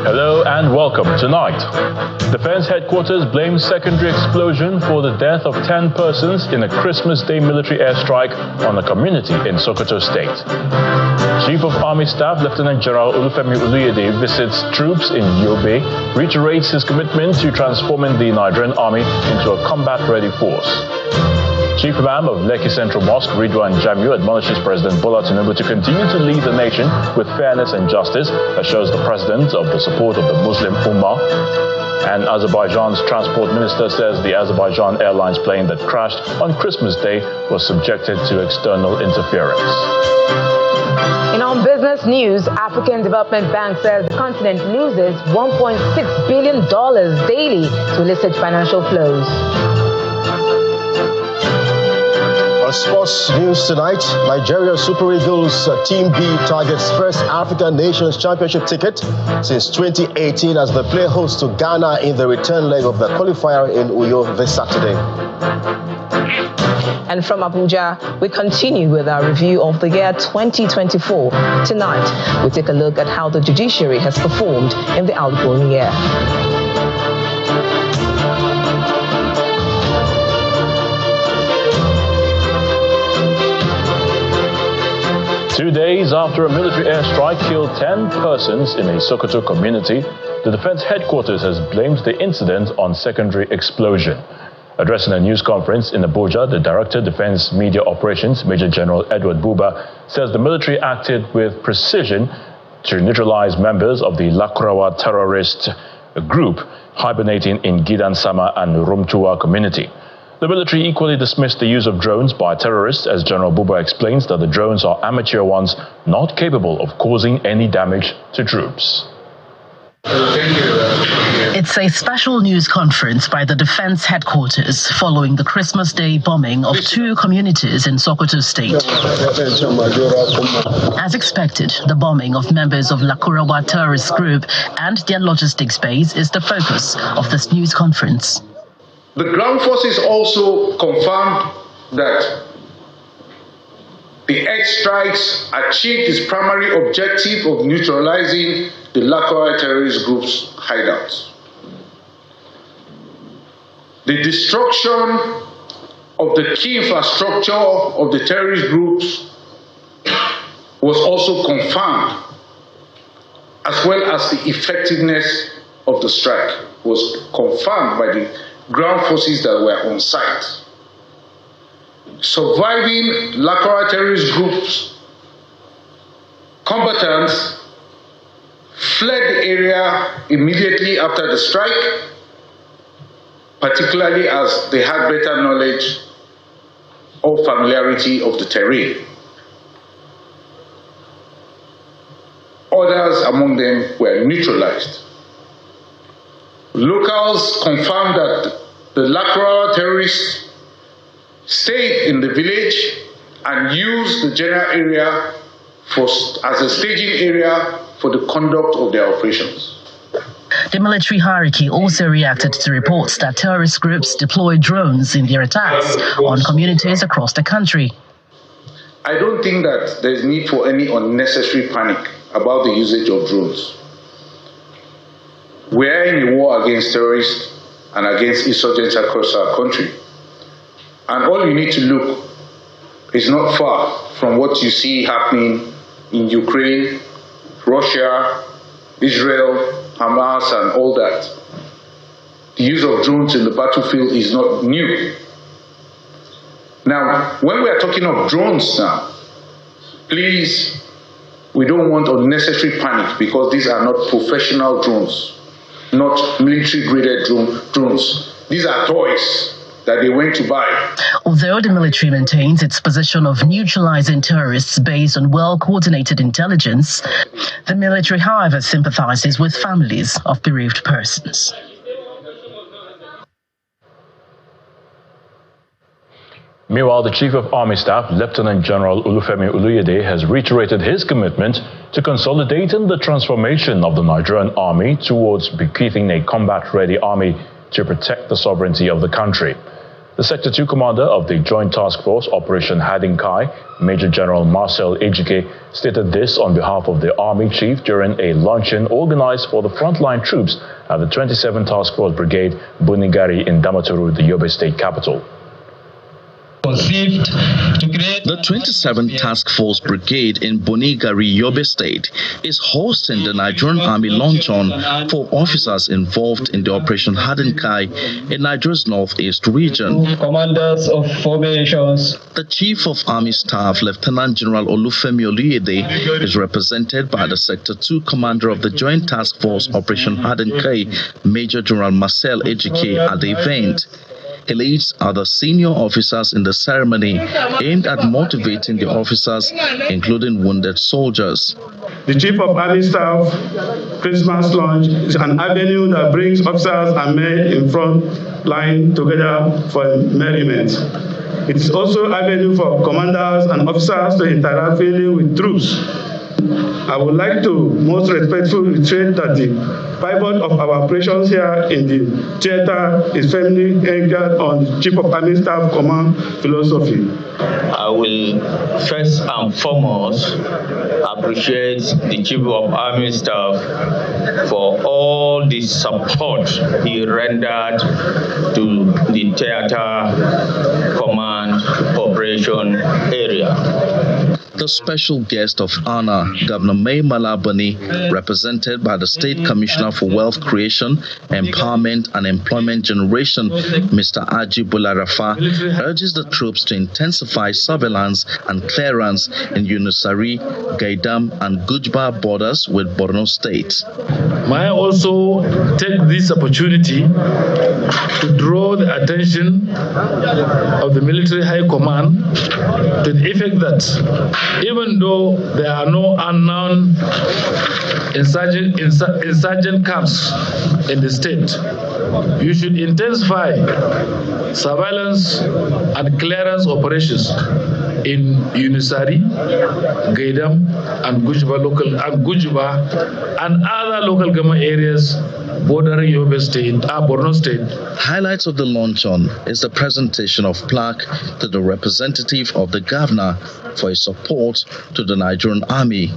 Hello and welcome. Tonight, Defense Headquarters blames secondary explosion for the death of 10 persons in a Christmas Day military airstrike on a community in Sokoto State. Chief of Army Staff Lieutenant General Olufemi Oluyede visits troops in Yobe, reiterates his commitment to transforming the Nigerian Army into a combat-ready force. Chief Imam of Lekki Central Mosque, Ridwan Jamiu, admonishes President Bola Tinubu to continue to lead the nation with fairness and justice, assures the president of the support of the Muslim Ummah. And Azerbaijan's transport minister says the Azerbaijan Airlines plane that crashed on Christmas Day was subjected to external interference. In on business news, African Development Bank says the continent loses $1.6 billion daily to illicit financial flows. On sports news tonight, Nigeria Super Eagles Team B targets first African Nations Championship ticket since 2018 as they play host to Ghana in the return leg of the qualifier in Uyo this Saturday. And from Abuja, we continue with our review of the year 2024. Tonight, we take a look at how the judiciary has performed in the outgoing year. 2 days after a military airstrike killed 10 persons in a Sokoto community, the Defense Headquarters has blamed the incident on secondary explosion. Addressing a news conference in Abuja, the Director of Defense Media Operations, Major General Edward Buba, says the military acted with precision to neutralize members of the Lakurawa terrorist group hibernating in Gidansama and Rumtuwa community. The military equally dismissed the use of drones by terrorists, as General Buba explains that the drones are amateur ones not capable of causing any damage to troops. It's a special news conference by the Defense Headquarters following the Christmas Day bombing of 2 communities in Sokoto State. As expected, the bombing of members of Lakurawa terrorist group and their logistics base is the focus of this news conference. The ground forces also confirmed that the airstrikes achieved its primary objective of neutralizing the Lakurawa terrorist group's hideouts. The destruction of the key infrastructure of the terrorist groups was also confirmed, as well as the effectiveness of the strike was confirmed by the ground forces that were on site. Surviving Lakurawa terrorist groups combatants fled the area immediately after the strike, particularly as they had better knowledge or familiarity of the terrain. Others among them were neutralized. Locals confirmed that the Lakurawa terrorists stayed in the village and used the general area as a staging area for the conduct of their operations. The military hierarchy also reacted to reports that terrorist groups deploy drones in their attacks on communities across the country. I don't think that there's need for any unnecessary panic about the usage of drones. We are in a war against terrorists and against insurgents across our country. And all you need to look is not far from what you see happening in Ukraine, Russia, Israel, Hamas, and all that. The use of drones in the battlefield is not new. Now, when we are talking of drones now, please, we don't want unnecessary panic because these are not professional drones, not military-graded drones. These are toys that they went to buy. Although the military maintains its position of neutralizing terrorists based on well-coordinated intelligence, the military, however, sympathizes with families of bereaved persons. Meanwhile, the Chief of Army Staff, Lieutenant General Olufemi Oluyede, has reiterated his commitment to consolidating the transformation of the Nigerian Army towards bequeathing a combat-ready army to protect the sovereignty of the country. The Sector 2 commander of the Joint Task Force Operation Hadinkai, Major General Marcel Ejike, stated this on behalf of the Army Chief during a luncheon organized for the frontline troops at the 27th Task Force Brigade, Bunigari in Damaturu, the Yobe State capital. The 27th Task Force Brigade in Bunigari, Yobe State, is hosting the Nigerian Army luncheon for officers involved in the Operation Hadinkai in Nigeria's northeast region. Commanders of formations. The Chief of Army Staff, Lieutenant General Olufemi Oluyede, is represented by the Sector 2 Commander of the Joint Task Force Operation Hadinkai, Major General Marcel Ejike, at the event. He leads other senior officers in the ceremony aimed at motivating the officers, including wounded soldiers. The Chief of Army Staff Christmas lunch is an avenue that brings officers and men in front line together for merriment. It is also an avenue for commanders and officers to interact freely with troops. I would like to most respectfully reiterate that the pivot of our operations here in the theater is firmly anchored on the Chief of Army Staff Command philosophy. I will first and foremost appreciate the Chief of Army Staff for all the support he rendered to the theater command operation area. The special guest of honor, Governor May Malabuni, represented by the State Commissioner for Wealth Creation, Empowerment and Employment Generation, Mr. Ajibula Rafa, urges the troops to intensify surveillance and clearance in Yunusari, Gaidam and Gujba borders with Borno State. May I also take this opportunity to draw the attention of the Military High Command to the effect that even though there are no unknown insurgent camps in the state, you should intensify surveillance and clearance operations in Yunusari, Gaidam, and Gujba and other local government areas bordering Yobe State, Borno State. Highlights of the luncheon is the presentation of plaque to the representative of the governor for his support to the Nigerian Army.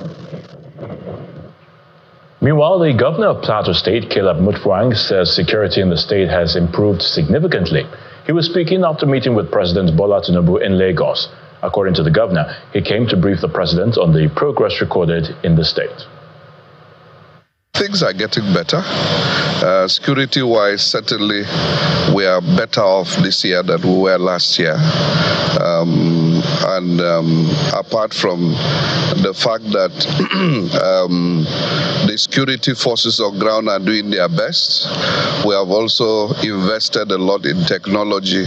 Meanwhile, the governor of Plateau State, Caleb Mutfwang, says security in the state has improved significantly. He was speaking after meeting with President Bola Tinubu in Lagos. According to the governor, he came to brief the president on the progress recorded in the state. Things are getting better. Security-wise, certainly we are better off this year than we were last year. Apart from the fact that the security forces on ground are doing their best, we have also invested a lot in technology.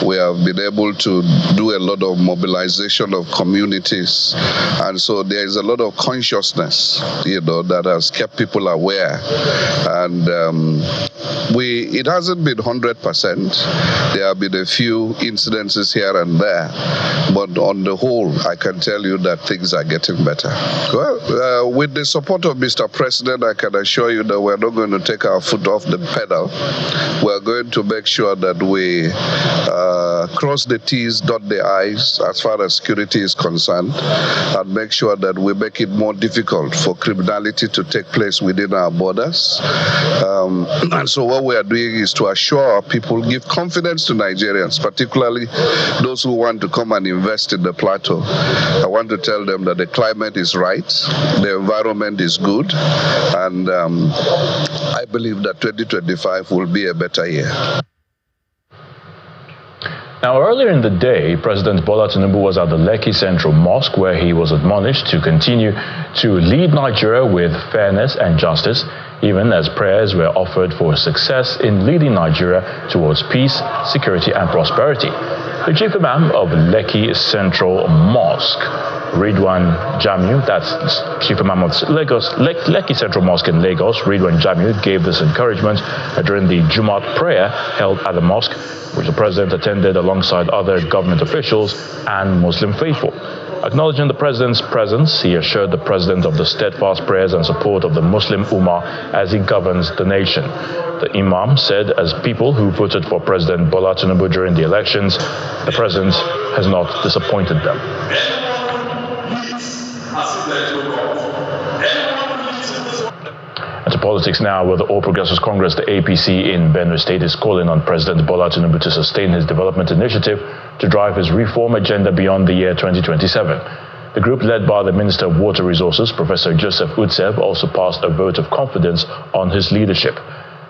We have been able to do a lot of mobilization of communities. And so there is a lot of consciousness, that has kept people aware. And it hasn't been 100%. There have been a few incidences here and there. But on the whole, I can tell you that things are getting better. Well, with the support of Mr. President, I can assure you that we're not going to take our foot off the pedal. We're going to make sure that we cross the T's, dot the I's as far as security is concerned, and make sure that we make it more difficult for criminality to take place within our borders. And so what we are doing is to assure our people, give confidence to Nigerians, particularly those who want to come and invest in the plateau. I want to tell them that the climate is right, the environment is good, and I believe that 2025 will be a better year. Now, earlier in the day, President Bola Tinubu was at the Lekki Central Mosque, where he was admonished to continue to lead Nigeria with fairness and justice, even as prayers were offered for success in leading Nigeria towards peace, security and prosperity. The Chief Imam of Lekki Central Mosque, Ridwan Jamiu, that's Chief Imam of Lekki Central Mosque in Lagos, Ridwan Jamiu, gave this encouragement during the Jumat prayer held at the mosque, which the president attended alongside other government officials and Muslim faithful. Acknowledging the president's presence, he assured the president of the steadfast prayers and support of the Muslim Ummah as he governs the nation. The Imam said, as people who voted for President Bola Tinubu during the elections, the president has not disappointed them. And to politics now, where the All Progressives Congress, the APC in Benue State, is calling on President Bola Tinubu to sustain his development initiative to drive his reform agenda beyond the year 2027. The group, led by the Minister of Water Resources, Professor Joseph Utsev, also passed a vote of confidence on his leadership.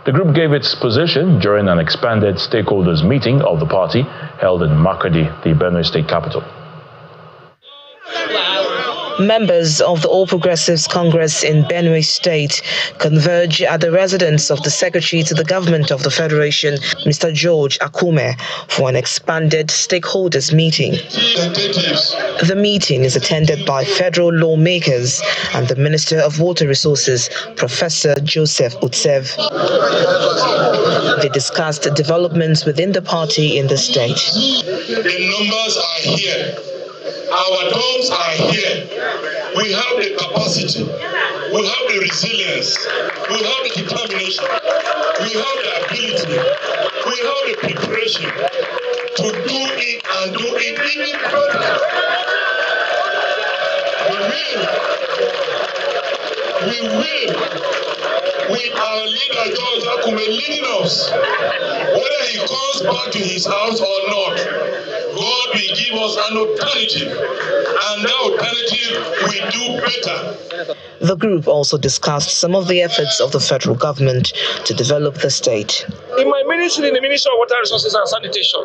The group gave its position during an expanded stakeholders meeting of the party held in Makurdi, the Benue State capital. Members of the All Progressives Congress in Benue State converge at the residence of the Secretary to the Government of the Federation, Mr. George Akume, for an expanded stakeholders meeting. The meeting is attended by federal lawmakers and the Minister of Water Resources, Professor Joseph Utsev. They discussed developments within the party in the state. The numbers are here. Our domes are here. We have the capacity. We have the resilience. We have the determination. We have the ability. We have the preparation to do it and do it even better. We will, with our leader George Akume leading us, whether he comes back to his house or not, God will give us an alternative, and that alternative will do better. The group also discussed some of the efforts of the federal government to develop the state. In my ministry, in the Ministry of Water Resources and Sanitation,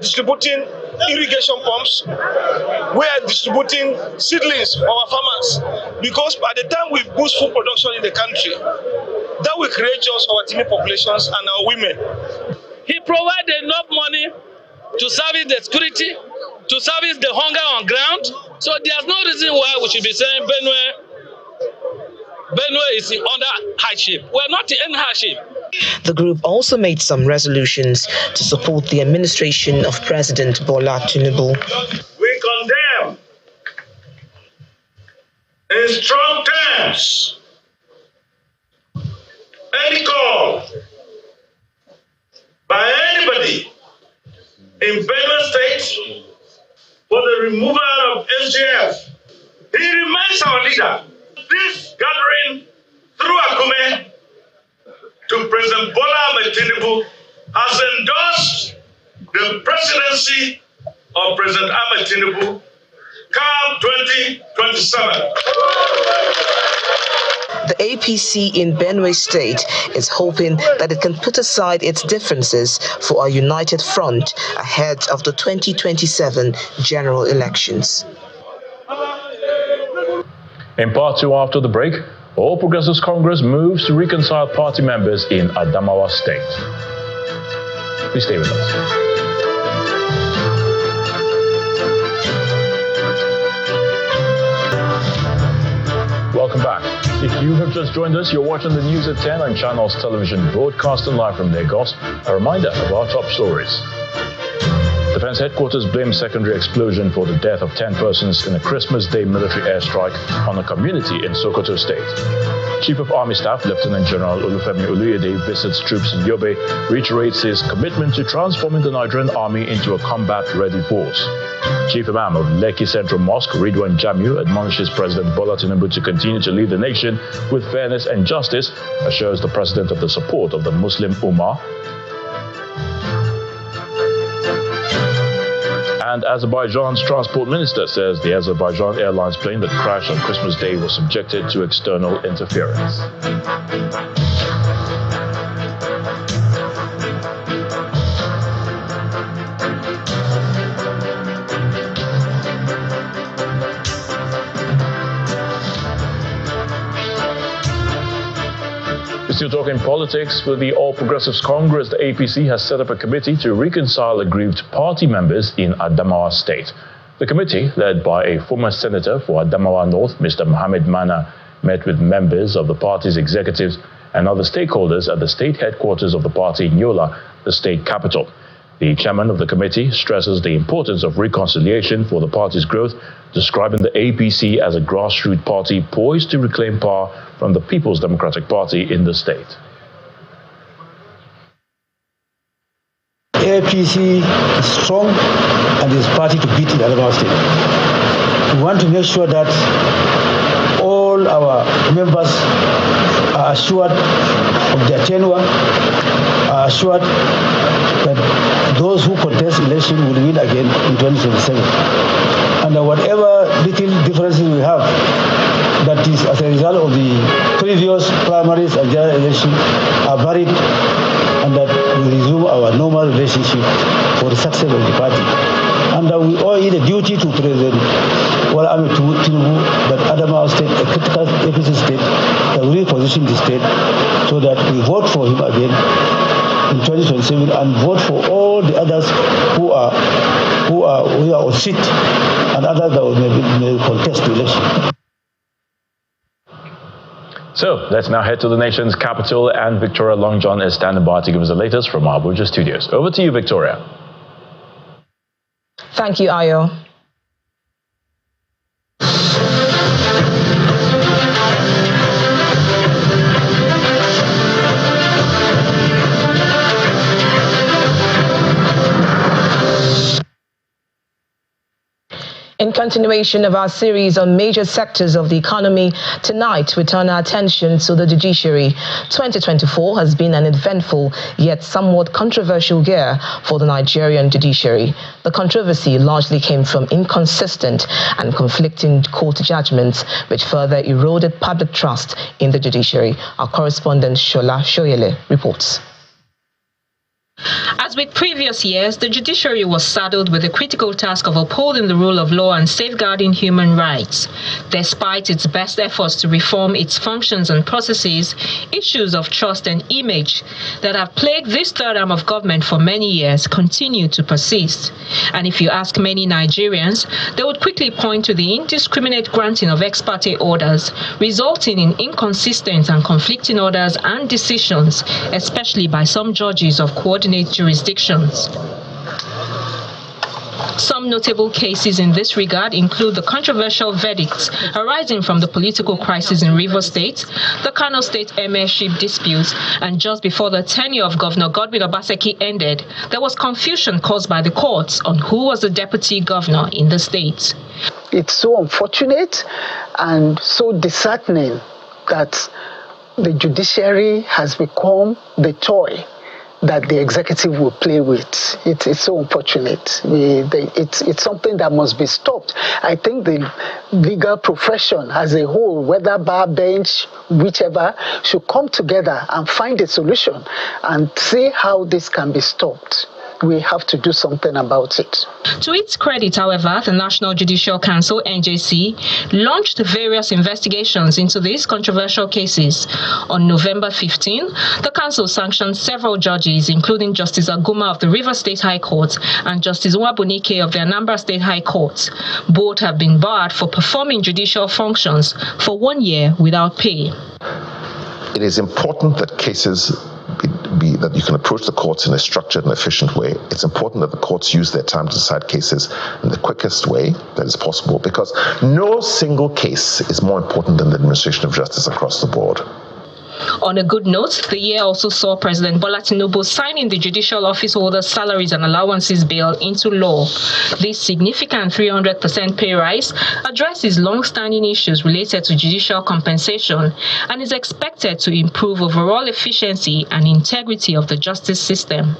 distributing irrigation pumps, we are distributing seedlings for our farmers, because by the time we boost food production in the country, that will create jobs for our teeming populations and our women. He provided enough money to service the security, to service the hunger on ground. So there's no reason why we should be saying Benue is under hardship. We're not in hardship. The group also made some resolutions to support the administration of President Bola Tinubu. We condemn in strong terms any call by anybody in Benue State for the removal of SGF. He remains our leader. This gathering through Akume to President Bola Tinubu has endorsed the presidency of President Ahmed Tinubu, CAM 2027. The APC in Benue State is hoping that it can put aside its differences for a united front ahead of the 2027 general elections. In part two, after the break, All Progressives Congress moves to reconcile party members in Adamawa State. Please stay with us. Welcome back. If you have just joined us, you're watching the news at 10 on Channels Television, broadcasting live from Lagos. A reminder of our top stories. Defense headquarters blamed secondary explosion for the death of 10 persons in a Christmas Day military airstrike on a community in Sokoto State. Chief of Army Staff Lieutenant General Olufemi Oluyede visits troops in Yobe, reiterates his commitment to transforming the Nigerian Army into a combat-ready force. Chief Imam of Lekki Central Mosque, Ridwan Jamiu, admonishes President Bola Tinubu to continue to lead the nation with fairness and justice, assures the president of the support of the Muslim Ummah. And Azerbaijan's transport minister says the Azerbaijan Airlines plane that crashed on Christmas Day was subjected to external interference. Still talking politics, with the All Progressives Congress, the APC has set up a committee to reconcile aggrieved party members in Adamawa State. The committee, led by a former senator for Adamawa North, Mr. Mohammed Mana, met with members of the party's executives and other stakeholders at the state headquarters of the party in Yola, the state capital. The chairman of the committee stresses the importance of reconciliation for the party's growth, describing the APC as a grassroots party poised to reclaim power from the People's Democratic Party in the state. APC is strong and is party to beat in Adamawa State. We want to make sure that all our members are assured of their tenure, are assured that those who contest election will win again in 2027. And whatever little differences we have, that is as a result of the previous primaries and general election, are buried, and that we resume our normal relationship for the success of the party. And we owe it a duty to President Tinubu that Adamawa State, a critical APC state, that we reposition the state so that we vote for him again in 2027 and vote for all the others who are on seat and others that may contest the election. So let's now head to the nation's capital, and Victoria Longjohn is standing by to give us the latest from our Abuja studios. Over to you, Victoria. Thank you, Ayo. In continuation of our series on major sectors of the economy, tonight we turn our attention to the judiciary. 2024 has been an eventful yet somewhat controversial year for the Nigerian judiciary. The controversy largely came from inconsistent and conflicting court judgments, which further eroded public trust in the judiciary. Our correspondent Shola Shoyele reports. As with previous years, the judiciary was saddled with the critical task of upholding the rule of law and safeguarding human rights. Despite its best efforts to reform its functions and processes, issues of trust and image that have plagued this third arm of government for many years continue to persist. And if you ask many Nigerians, they would quickly point to the indiscriminate granting of ex parte orders, resulting in inconsistent and conflicting orders and decisions, especially by some judges of coordinated jurisdictions. Some notable cases in this regard include the controversial verdicts arising from the political crisis in Rivers State, the Kano State Emirship disputes, and just before the tenure of Governor Godwin Obaseki ended, there was confusion caused by the courts on who was the deputy governor in the state. It's so unfortunate and so disheartening that the judiciary has become the toy that the executive will play with. It's so unfortunate. It's something that must be stopped. I think the legal profession as a whole, whether bar, bench, whichever, should come together and find a solution and see how this can be stopped. We have to do something about it. To its credit, however, the National Judicial Council, NJC, launched various investigations into these controversial cases. On November 15, the council sanctioned several judges, including Justice Aguma of the Rivers State High Court and Justice Nwabunike of the Anambra State High Court. Both have been barred for performing judicial functions for 1 year without pay. It is important that cases that you can approach the courts in a structured and efficient way. It's important that the courts use their time to decide cases in the quickest way that is possible, because no single case is more important than the administration of justice across the board. On a good note, the year also saw President Bola Tinubu signing the judicial office holders' salaries and allowances bill into law. This significant 300% pay rise addresses long-standing issues related to judicial compensation and is expected to improve overall efficiency and integrity of the justice system.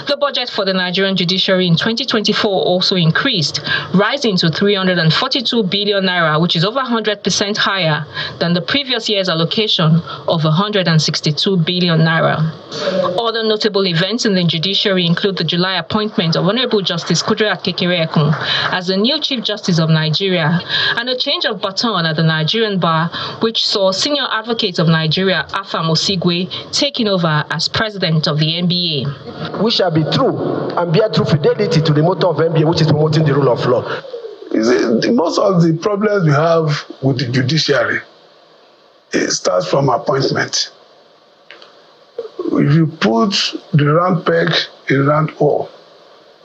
The budget for the Nigerian judiciary in 2024 also increased, rising to 342 billion naira, which is over 100% higher than the previous year's allocation of 162 billion naira. Other notable events in the judiciary include the July appointment of Honorable Justice Kudirat Kekereekun as the new Chief Justice of Nigeria, and a change of baton at the Nigerian Bar, which saw Senior Advocate of Nigeria, Afam Osigwe, taking over as President of the NBA. We shall be true and bear true fidelity to the motto of NBA, which is promoting the rule of law. Most of the problems we have with the judiciary, it starts from appointment. If you put the round peg in round hole,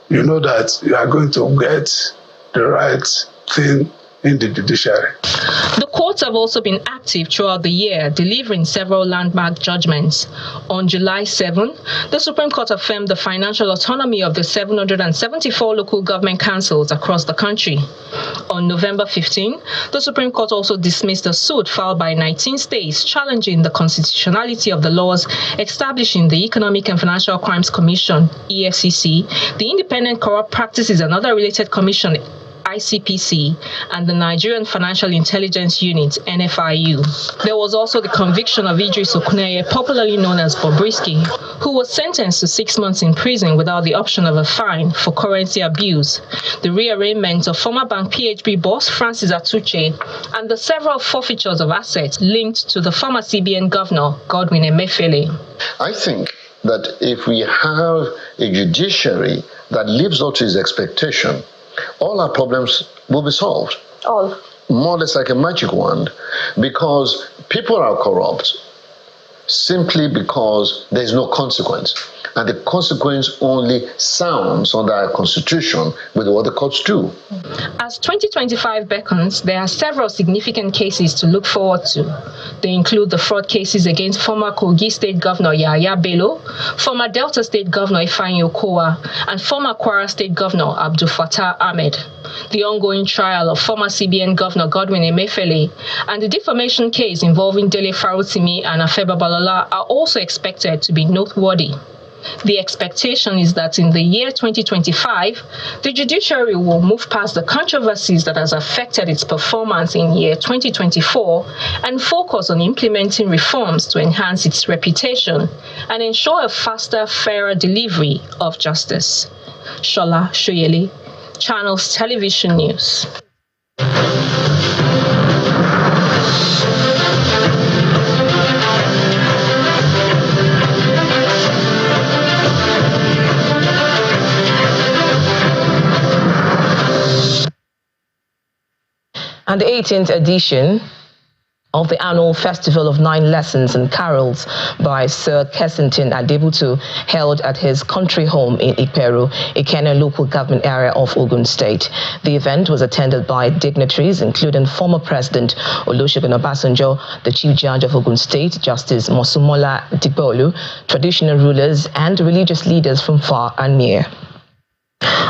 you know that you are going to get the right thing in the judiciary. The courts have also been active throughout the year, delivering several landmark judgments. On July 7, the Supreme Court affirmed the financial autonomy of the 774 local government councils across the country. On November 15, the Supreme Court also dismissed a suit filed by 19 states challenging the constitutionality of the laws establishing the Economic and Financial Crimes Commission, EFCC, the Independent Corrupt Practices and Other Related Commission, ICPC, and the Nigerian Financial Intelligence Unit, NFIU. There was also the conviction of Idris Okuneye, popularly known as Bobrisky, who was sentenced to 6 months in prison without the option of a fine for currency abuse, the rearrangement of former bank PHB boss Francis Atuche, and the several forfeitures of assets linked to the former CBN governor, Godwin Emefiele. I think that if we have a judiciary that lives up to its expectation, all our problems will be solved. All. More or less like a magic wand, because people are corrupt simply because there's no consequence. And the consequence only sounds under our constitution with what the courts do. As 2025 beckons, there are several significant cases to look forward to. They include the fraud cases against former Kogi State Governor Yahaya Bello, former Delta State Governor Ifeanyi Okowa, and former Kwara State Governor Abdul Fattah Ahmed, the ongoing trial of former CBN Governor Godwin Emefiele, and the defamation case involving Dele Farutimi and Afeba Balola are also expected to be noteworthy. The expectation is that in the year 2025, the judiciary will move past the controversies that has affected its performance in year 2024 and focus on implementing reforms to enhance its reputation and ensure a faster, fairer delivery of justice. Shola Shoyele, Channels Television News. And the 18th edition of the annual Festival of Nine Lessons and Carols by Sir Kensington Adebutu, held at his country home in Iperu, Ikenne local government area of Ogun State. The event was attended by dignitaries including former President Olusegun Obasanjo, the Chief Judge of Ogun State, Justice Mosumola Dipolu, traditional rulers and religious leaders from far and near.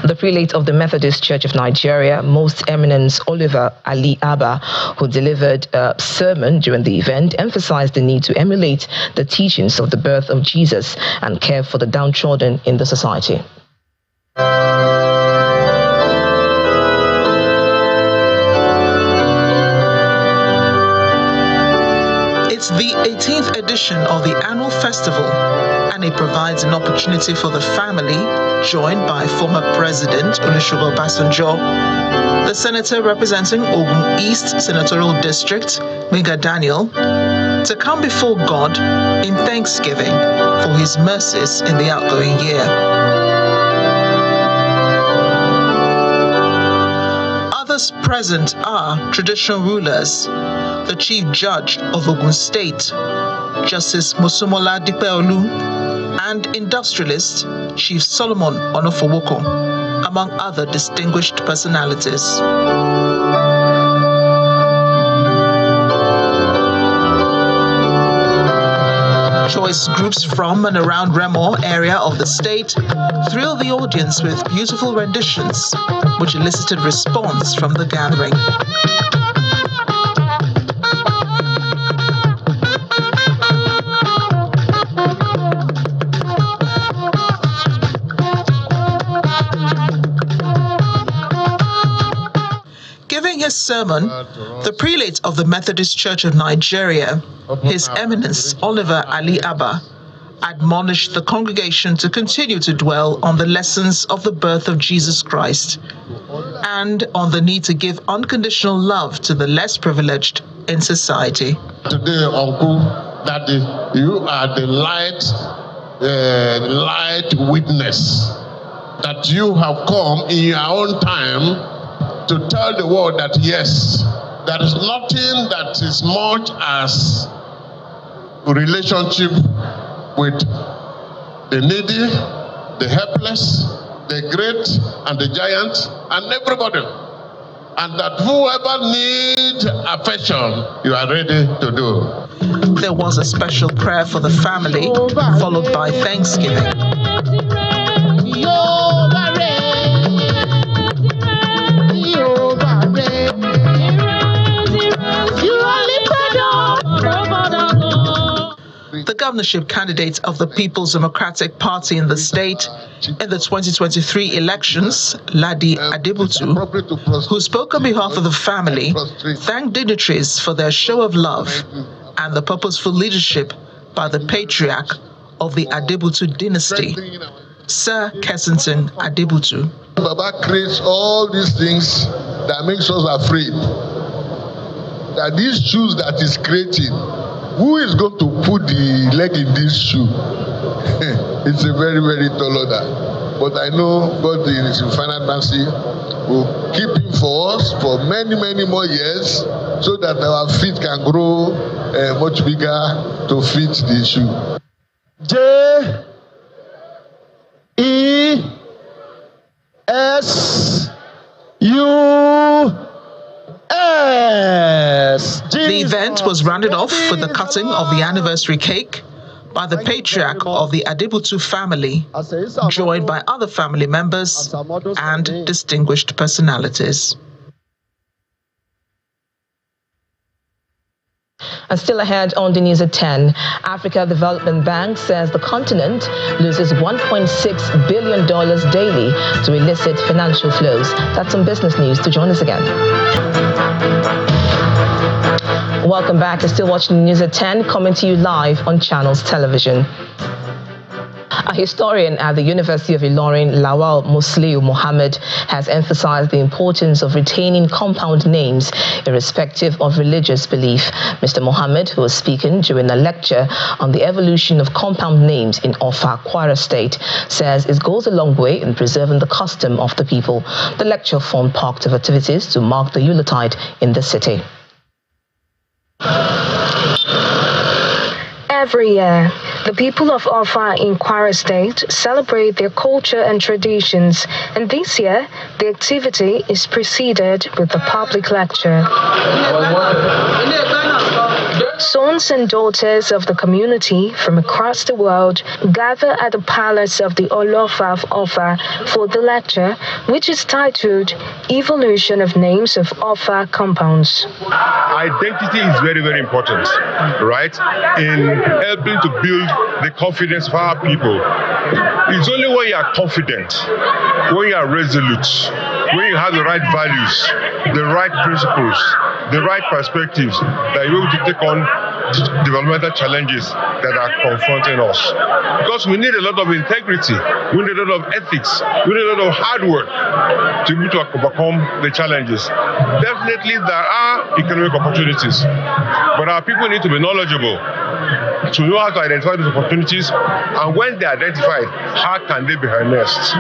The prelate of the Methodist Church of Nigeria, Most Eminent Oliver Ali Abba, who delivered a sermon during the event, emphasized the need to emulate the teachings of the birth of Jesus and care for the downtrodden in the society. It's the 18th edition of the annual festival, and it provides an opportunity for the family, joined by former President Olusegun Obasanjo, the senator representing Ogun East Senatorial District, Gbenga Daniel, to come before God in thanksgiving for his mercies in the outgoing year. Others present are traditional rulers, the Chief Judge of Ogun State, Justice Mosumola Dipolu, and industrialist Chief Solomon Onofowoko, among other distinguished personalities. Choice groups from and around Remo area of the state thrilled the audience with beautiful renditions, which elicited response from the gathering. Giving his sermon, the prelate of the Methodist Church of Nigeria, His Eminence Oliver Ali Abba, admonished the congregation to continue to dwell on the lessons of the birth of Jesus Christ and on the need to give unconditional love to the less privileged in society. Today, Uncle, that you are the light witness, that you have come in your own time to tell the world that yes, there is nothing that is much as a relationship with the needy, the helpless, the great and the giant and everybody. And that whoever needs affection, you are ready to do. There was a special prayer for the family, followed by Thanksgiving. The governorship candidate of the People's Democratic Party in the state in the 2023 elections, Ladi Adebutu, who spoke on behalf of the family, thanked dignitaries for their show of love and the purposeful leadership by the patriarch of the Adebutu dynasty, Sir Kensington Adebutu. Baba creates all these things that makes us afraid. That these shoes that he's creating, who is going to put the leg in this shoe? It's a very, very tall order. But I know God in his infinite mercy will keep him for us for many, many more years so that our feet can grow much bigger to fit the shoe. J-E-S-U-S. The event was rounded off with the cutting of the anniversary cake by the patriarch of the Adebutu family, joined by other family members and distinguished personalities. And still ahead on the news at 10, Africa Development Bank says the continent loses $1.6 billion daily to illicit financial flows. That's some business news. To join us again. Welcome back. You're still watching the news at 10, coming to you live on Channels Television. A historian at the University of Ilorin, Lawal Musliu Mohammed, has emphasized the importance of retaining compound names irrespective of religious belief. Mr. Mohammed, who was speaking during a lecture on the evolution of compound names in Offa, Kwara State, says it goes a long way in preserving the custom of the people. The lecture formed part of activities to mark the Yuletide in the city. Every year, the people of Offa in Kwara State celebrate their culture and traditions, and this year, the activity is preceded with a public lecture. Sons and daughters of the community from across the world gather at the palace of the Olofa of Offa for the lecture, which is titled Evolution of Names of Offa Compounds. Identity is very, very important, right, in helping to build the confidence of our people. It's only when you are confident, when you are resolute, when you have the right values, the right principles, the right perspectives, that you're able to take on developmental challenges that are confronting us. Because we need a lot of integrity, we need a lot of ethics, we need a lot of hard work to be able to overcome the challenges. Definitely there are economic opportunities, but our people need to be knowledgeable to know how to identify those opportunities, and when they're identified, how can they be harnessed?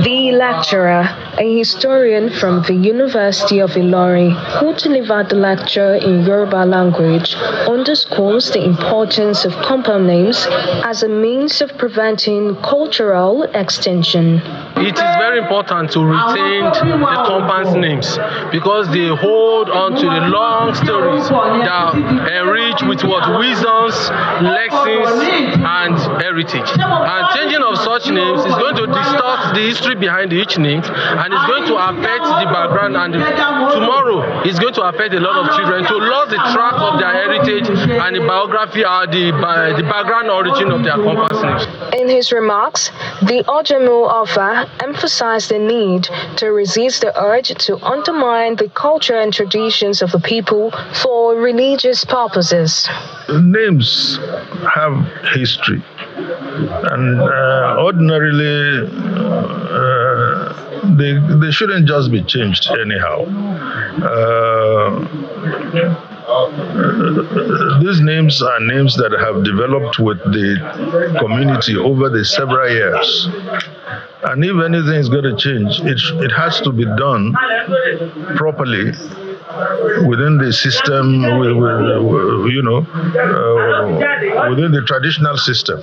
The lecturer, a historian from the University of Ilorin, who delivered the lecture in Yoruba language, underscores the importance of compound names as a means of preventing cultural extinction. It is very important to retain the compound names because they hold on to the long stories that enrich with wisdoms, lessons, and heritage. And changing of such names is going to distort the history behind each name, and it's going to affect the background, and tomorrow it's going to affect a lot of children to lose the track of their heritage and the biography or the background origin of their compound names. In his remarks, the Ojemu Offa emphasized the need to resist the urge to undermine the culture and traditions of the people for religious purposes. Names have history, and ordinarily they shouldn't just be changed anyhow. These names are names that have developed with the community over the several years. And if anything is going to change, it has to be done properly within the system, within the traditional system.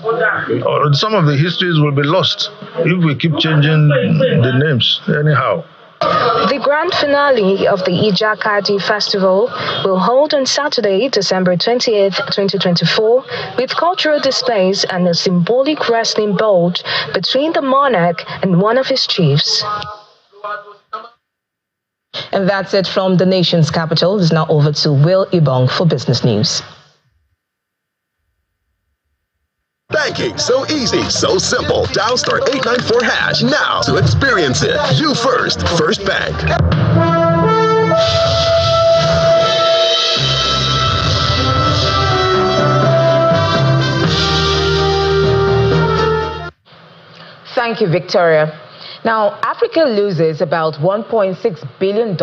Or some of the histories will be lost if we keep changing the names anyhow. The grand finale of the Ijakadi Festival will hold on Saturday, December 28th, 2024, with cultural displays and a symbolic wrestling bout between the monarch and one of his chiefs. And that's it from the nation's capital. It's now over to Will Ibong for business news. Banking so easy, so simple. Dial *894# now to experience it. You first, First Bank. Thank you, Victoria. Now, Africa loses about $1.6 billion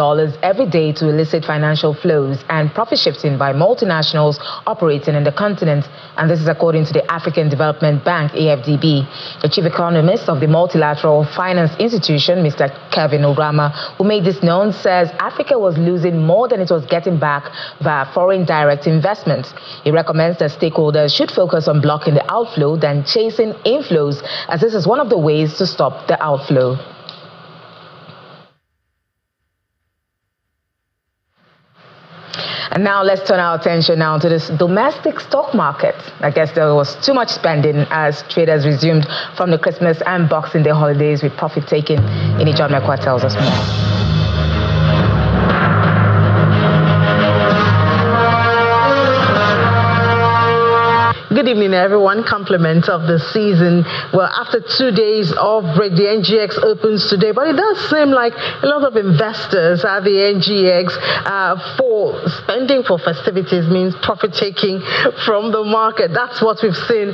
every day to illicit financial flows and profit shifting by multinationals operating in the continent. And this is according to the African Development Bank, AFDB. The chief economist of the Multilateral Finance Institution, Mr. Kevin Orama, who made this known, says Africa was losing more than it was getting back via foreign direct investments. He recommends that stakeholders should focus on blocking the outflow than chasing inflows, as this is one of the ways to stop the outflow. And now let's turn our attention now to this domestic stock market. I guess there was too much spending as traders resumed from the Christmas and Boxing Day holidays with profit taking. John Mekwa tells us more. Good evening, everyone. Compliments of the season. Well, after 2 days of break, the NGX opens today, but it does seem like a lot of investors at the NGX for spending for festivities means profit taking from the market. That's what we've seen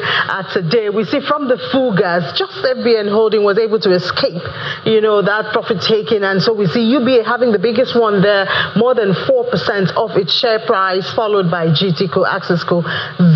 today. We see from the Fugas, just FBN Holding was able to escape, that profit taking, and so we see UBA having the biggest one there, more than 4% of its share price, followed by GTCO, Accessco,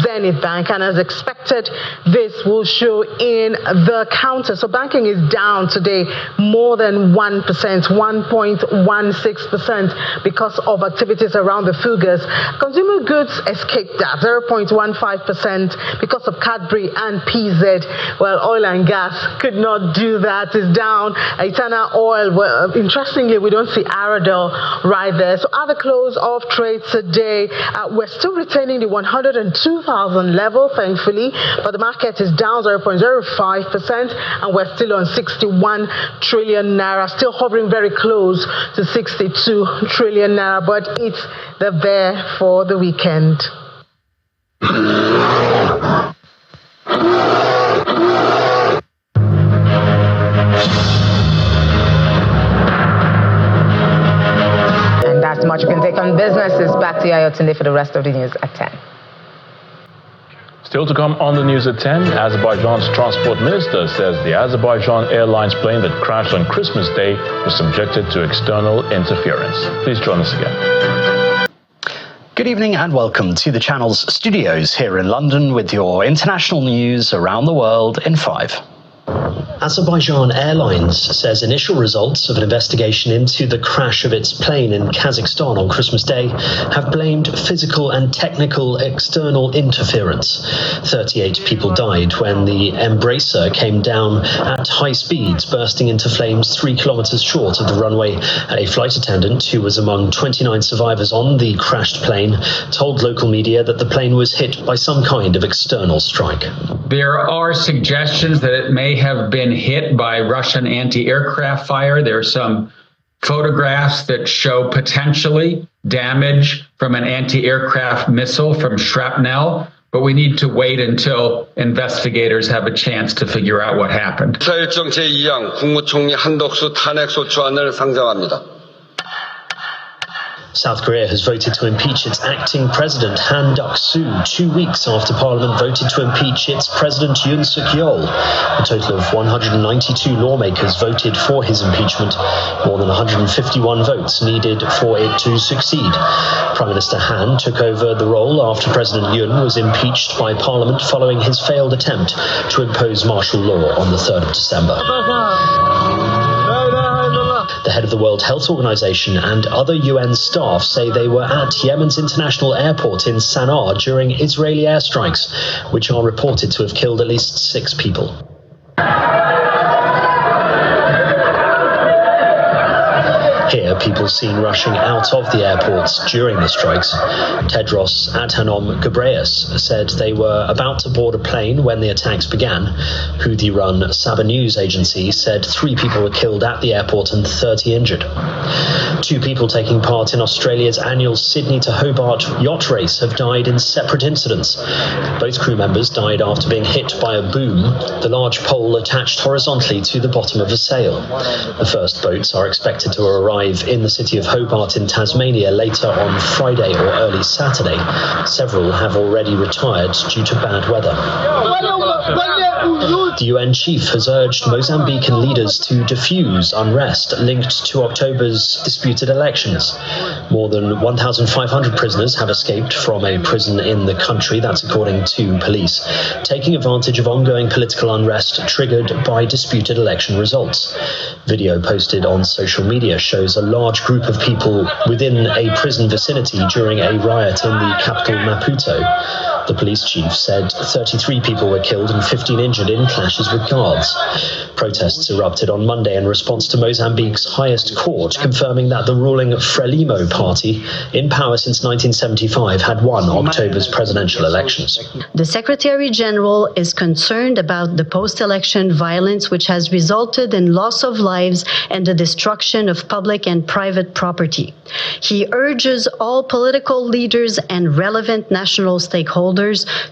Zenith Bank. And as expected, this will show in the counter. So banking is down today more than 1%, 1.16% because of activities around the Fugas. Consumer goods escaped that, 0.15% because of Cadbury and PZ. Well, oil and gas could not do that. It's down. Etana Oil, well, interestingly, we don't see Aradel right there. So at the close of trade today, we're still retaining the 102,000 level, thankfully, but the market is down 0.05%, and we're still on 61 trillion naira, still hovering very close to 62 trillion naira, but it's the bear for the weekend. And that's much you can take on business. It's back to Ayotunde for the rest of the news at 10. Still to come on the news at 10, Azerbaijan's transport minister says the Azerbaijan Airlines plane that crashed on Christmas Day was subjected to external interference. Please join us again. Good evening and welcome to the channel's studios here in London with your international news around the world in 5. Azerbaijan Airlines says initial results of an investigation into the crash of its plane in Kazakhstan on Christmas Day have blamed physical and technical external interference. 38 people died when the Embracer came down at high speeds, bursting into flames 3 kilometers short of the runway. A flight attendant, who was among 29 survivors on the crashed plane, told local media that the plane was hit by some kind of external strike. There are suggestions that it may have been hit by Russian anti-aircraft fire. There are some photographs that show potentially damage from an anti-aircraft missile from shrapnel, but we need to wait until investigators have a chance to figure out what happened. 사일정 제2항 국무총리 한덕수 탄핵소추안을 상정합니다. South Korea has voted to impeach its acting president, Han Duck-soo, 2 weeks after Parliament voted to impeach its president, Yoon Suk-yeol. A total of 192 lawmakers voted for his impeachment, more than 151 votes needed for it to succeed. Prime Minister Han took over the role after President Yoon was impeached by Parliament following his failed attempt to impose martial law on the 3rd of December. The head of the World Health Organization and other UN staff say they were at Yemen's international airport in Sana'a during Israeli airstrikes, which are reported to have killed at least 6 people. Here, people seen rushing out of the airports during the strikes. Tedros Adhanom Ghebreyesus said they were about to board a plane when the attacks began. Houthi-run Saba news agency said 3 people were killed at the airport and 30 injured. 2 people taking part in Australia's annual Sydney to Hobart yacht race have died in separate incidents. Both crew members died after being hit by a boom, the large pole attached horizontally to the bottom of a sail. The first boats are expected to arrive in the city of Hobart in Tasmania later on Friday or early Saturday. Several have already retired due to bad weather. The UN chief has urged Mozambican leaders to defuse unrest linked to October's disputed elections. More than 1,500 prisoners have escaped from a prison in the country, that's according to police, taking advantage of ongoing political unrest triggered by disputed election results. Video posted on social media shows a large group of people within a prison vicinity during a riot in the capital Maputo. The police chief said 33 people were killed and 15 injured in clashes with guards. Protests erupted on Monday in response to Mozambique's highest court confirming that the ruling Frelimo party, in power since 1975, had won October's presidential elections. The Secretary General is concerned about the post-election violence which has resulted in loss of lives and the destruction of public and private property. He urges all political leaders and relevant national stakeholders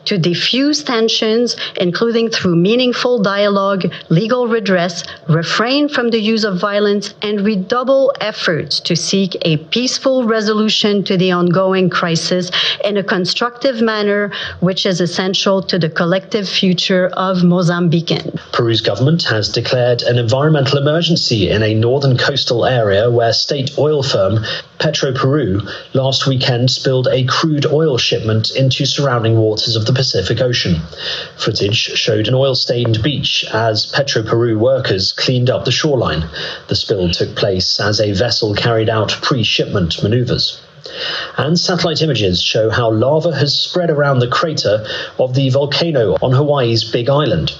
to defuse tensions, including through meaningful dialogue, legal redress, refrain from the use of violence, and redouble efforts to seek a peaceful resolution to the ongoing crisis in a constructive manner, which is essential to the collective future of Mozambicans. Peru's government has declared an environmental emergency in a northern coastal area where state oil firm Petroperu last weekend spilled a crude oil shipment into surrounding waters of the Pacific Ocean. Footage showed an oil-stained beach as Petroperu workers cleaned up the shoreline. The spill took place as a vessel carried out pre-shipment maneuvers. And satellite images show how lava has spread around the crater of the volcano on Hawaii's Big Island.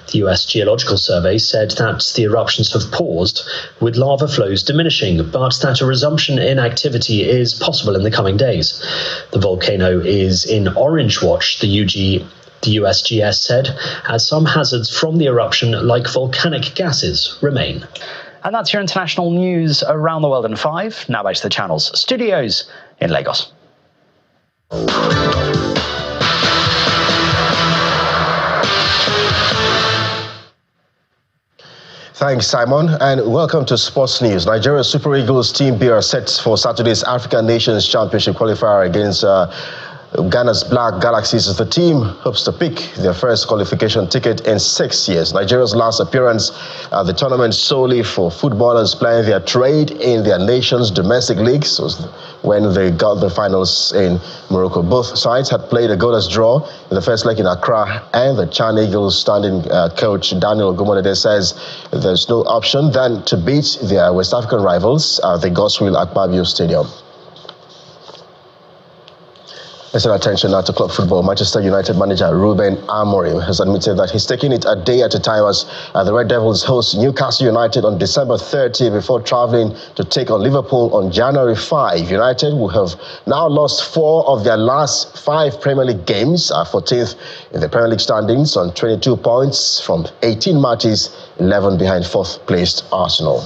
The US Geological Survey said that the eruptions have paused, with lava flows diminishing, but that a resumption in activity is possible in the coming days. The volcano is in orange watch, the USGS said, as some hazards from the eruption, like volcanic gases, remain. And that's your international news around the world in 5. Now back to the channel's studios in Lagos. Thanks, Simon, and welcome to Sports News. Nigeria's Super Eagles Team B are set for Saturday's African Nations Championship qualifier against Ghana's Black Galaxies as the team hopes to pick their first qualification ticket in 6 years. Nigeria's last appearance at the tournament solely for footballers playing their trade in their nation's domestic leagues was when they got the finals in Morocco. Both sides had played a goalless draw in the first leg in Accra, and the Chan Eagles standing coach Daniel Ogumodede says there's no option than to beat their West African rivals at the Godswill Akpabio Stadium. Let's turn attention now to club football. Manchester United manager Ruben Amorim has admitted that he's taking it a day at a time as the Red Devils host Newcastle United on December 30 before travelling to take on Liverpool on January 5. United will have now lost 4 of their last 5 Premier League games, 14th in the Premier League standings on 22 points from 18 matches, 11 behind 4th placed Arsenal.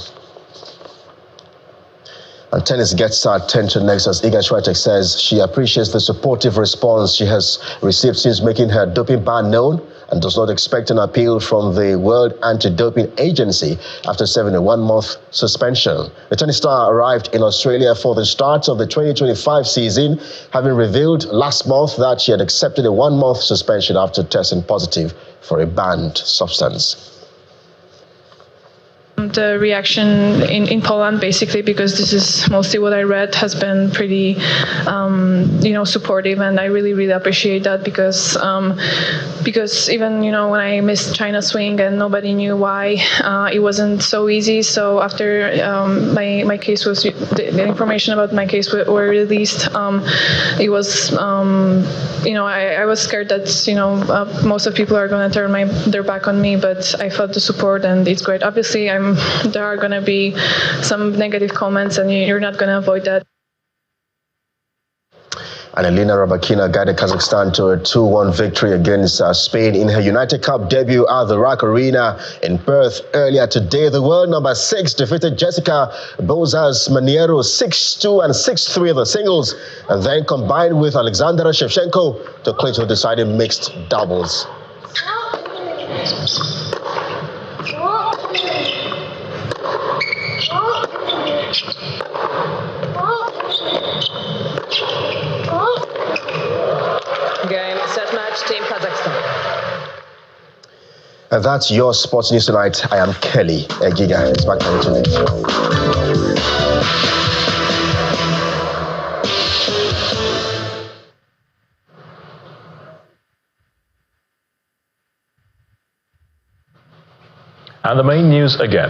And tennis gets our attention next as Iga Swiatek says she appreciates the supportive response she has received since making her doping ban known and does not expect an appeal from the World Anti-Doping Agency after serving a 1-month suspension. The tennis star arrived in Australia for the start of the 2025 season, having revealed last month that she had accepted a 1-month suspension after testing positive for a banned substance. The reaction in Poland, basically, because this is mostly what I read, has been pretty, supportive, and I really appreciate that because even when I missed China swing and nobody knew why, it wasn't so easy. So after my case was the information about my case were released, it was I was scared that most of people are going to turn their back on me, but I felt the support, and it's great. Obviously, there are going to be some negative comments, and you're not going to avoid that. And Elena Rybakina guided Kazakhstan to a 2-1 victory against Spain in her United Cup debut at the RAC Arena in Perth earlier today. The world number 6 defeated Jessica Bozas Maniero 6-2 and 6-3 in the singles, and then combined with Alexandra Shevchenko to clinch the deciding mixed doubles. Game, set, match, Team Kazakhstan. And that's your sports news tonight. I am Kelly Egiga. It's back to you. And the main news again.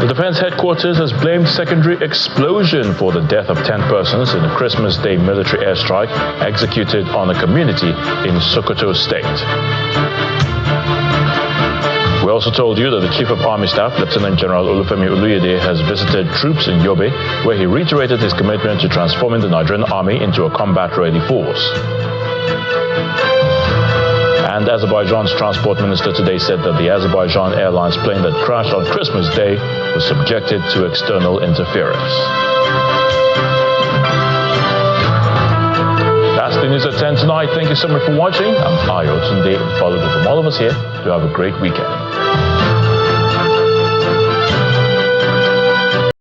The Defense Headquarters has blamed secondary explosion for the death of 10 persons in a Christmas Day military airstrike executed on a community in Sokoto State. We also told you that the Chief of Army Staff, Lieutenant General Olufemi Oluyede, has visited troops in Yobe, where he reiterated his commitment to transforming the Nigerian Army into a combat-ready force. And Azerbaijan's transport minister today said that the Azerbaijan Airlines plane that crashed on Christmas Day was subjected to external interference. That's the news at 10 tonight. Thank you so much for watching. I'm Ayo Tunde. Followed from all of us here. You have a great weekend.